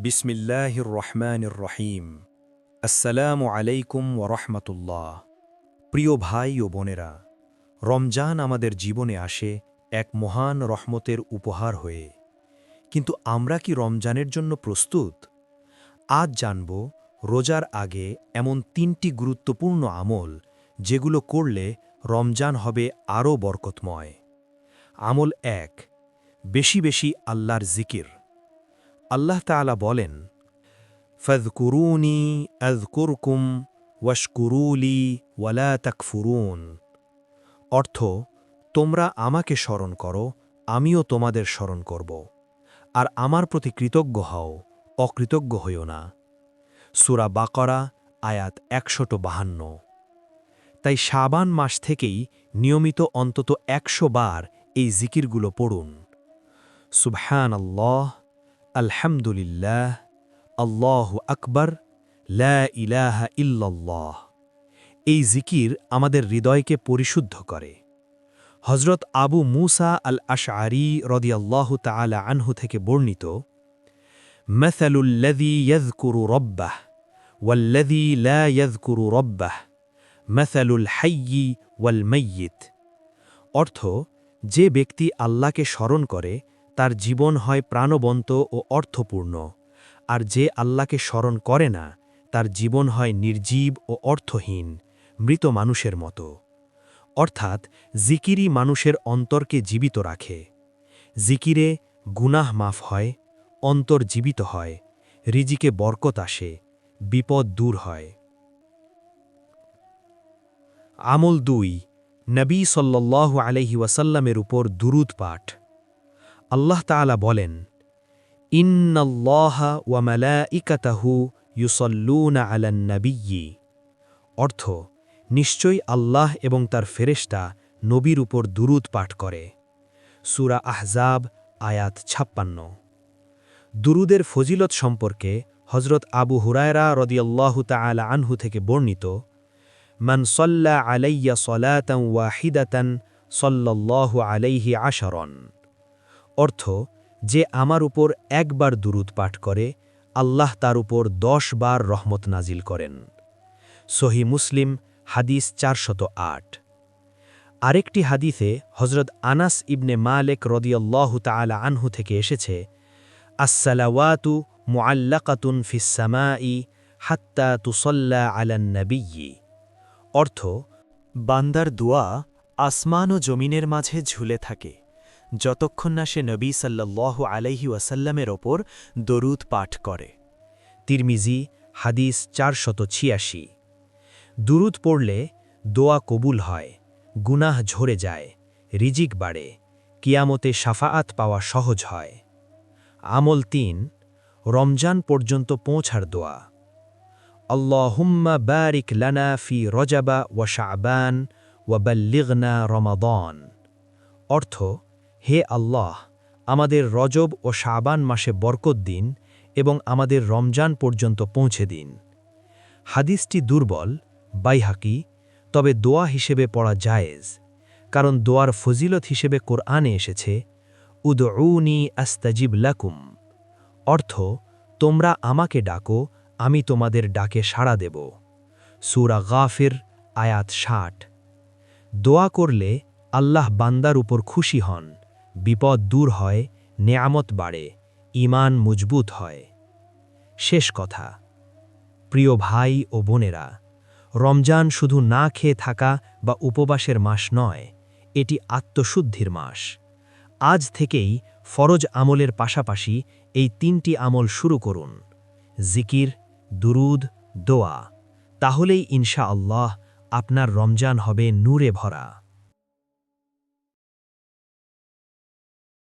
বিসমিল্লাহির রহমানির রহিম। আসসালামু আলাইকুম ওরহমতুল্লাহ। প্রিয় ভাই ও বোনেরা, রমজান আমাদের জীবনে আসে এক মহান রহমতের উপহার হয়ে। কিন্তু আমরা কি রমজানের জন্য প্রস্তুত? আজ জানব রোজার আগে এমন ৩টি গুরুত্বপূর্ণ আমল, যেগুলো করলে রমজান হবে আরও বরকতময়। আমল ১, বেশি বেশি আল্লাহর জিকির। আল্লাহ তাআলা বলেন, ফাযকুরুনি আযকুরকুম ওয়াশকুরুলি ওয়ালা তাকফুরুন। অর্থ, তোমরা আমাকে স্মরণ করো, আমিও তোমাদের স্মরণ করব, আর আমার প্রতি কৃতজ্ঞ হও, অকৃতজ্ঞ হইও না। সূরা বাকারা আয়াত ১৫২। তাই শাবান মাস থেকেই নিয়মিত অন্তত ১০০ বার এই জিকিরগুলো পড়ুন। সুবহানাল্লাহ, আলহামদুলিল্লাহ, আল্লাহু আকবার, লা ইলাহা ইল্লাল্লাহ। এই জিকির আমাদের হৃদয়কে পরিশুদ্ধ করে। হজরত আবু মুসা আল আশআরী রাদিয়াল্লাহু তাআলা আনহু থেকে বর্ণিত, মাসালুল্লাযী ইয়াযকুরু রাব্বাহ ওয়াল্লাযী লা ইয়াযকুরু রাব্বাহ মাসালুল হাইয়্যি ওয়াল মাইয়িত। অর্থ, যে ব্যক্তি আল্লাহকে স্মরণ করে তার জীবন হয় প্রাণবন্ত ও অর্থপূর্ণ, আর যে আল্লাহকে স্মরণ করে না তার জীবন হয় নির্জীব ও অর্থহীন, মৃত মানুষের মতো। অর্থাৎ জিকিরই মানুষের অন্তরকে জীবিত রাখে। জিকিরে গুনাহ মাফ হয়, অন্তর জীবিত হয়, রিজিকে বরকত আসে, বিপদ দূর হয়। আমল ২, নবী সাল্লাল্লাহু আলাইহি ওয়াসাল্লামের উপর দুরূদ পাঠ। আল্লাহ তাআলা বলেন, ইন্নাল্লাহা ওয়া মালাইকাতাহু ইউসাল্লুনা আলান নাবিয়্যি। অর্থ, নিশ্চয়ই আল্লাহ এবং তার ফেরেশতা নবীর উপর দুরূদ পাঠ করে। সূরা আহজাব আয়াত ৫৬। দুরূদের ফজিলত সম্পর্কে হজরত আবু হুরায়রা রাদিয়াল্লাহু তাআলা আনহু থেকে বর্ণিত, মান সাল্লা আলাইয়া সলাতান ওয়াহিদাতান সাল্লাল্লাহু আলাইহি আশারান। অর্থ, যে আমার উপর একবার দুরূদ পাঠ করে আল্লাহ তার উপর ১০ বার রহমত নাজিল করেন। সহিহ মুসলিম হাদিস ৪০৮। আরেকটি হাদিসে হজরত আনাস ইবনে মালিক রাদিয়াল্লাহু তাআলা আনহু থেকে এসেছে, আসসালাওয়াতু মুআল্লাকাতুন ফিস সামাই হাত্তা তুসাল্লা আলান নাবিয়্যি। অর্থ, বান্দার দোয়া আসমান ও জমিনের মাঝে ঝুলে থাকে যতক্ষণ না সে নবী সাল্লাল্লাহু আলাইহি ওয়াসাল্লামের ওপর দরুদ পাঠ করে। তিরমিজি হাদিস ৪৮৬। দুরূদ পড়লে দোয়া কবুল হয়, গুনাহ ঝরে যায়, রিজিক বাড়ে, কিয়ামতে শাফাআত পাওয়া সহজ হয়। আমল ৩, রমজান পর্যন্ত পৌঁছার দোয়া। আল্লাহুম্মা বারিক লানা ফি রজাবা ওয়া শাবান ওয়া বাল্লিগনা রমাদান। অর্থ, হে আল্লাহ, আমাদের রজব ও শাবান মাসে বরকত দিন এবং আমাদের রমজান পর্যন্ত পৌঁছে দিন। হাদিসটি দুর্বল, বাইহাকি, তবে দোয়া হিসেবে পড়া জায়েজ, কারণ দোয়ার ফজিলত হিসেবে কোরআনে এসেছে, উদউনি আস্তাজিব লাকুম। অর্থ, তোমরা আমাকে ডাকো, আমি তোমাদের ডাকে সাড়া দেব। সূরা গাফির আয়াত ৬০। দোয়া করলে আল্লাহ বান্দার উপর খুশি হন, বিপদ দূর হয়, নেয়ামত বাড়ে, ঈমান মজবুত হয়। শেষ কথা, প্রিয় ভাই ও বোনেরা, রমজান শুধু না খেয়ে থাকা বা উপবাসের মাস নয়, এটি আত্মশুদ্ধির মাস। আজ থেকেই ফরজ আমলের পাশাপাশি এই ৩টি আমল শুরু করুন, জিকির, দুরূদ, দোয়া। তাহলেই ইনশাআল্লাহ আপনার রমজান হবে নূরে ভরা।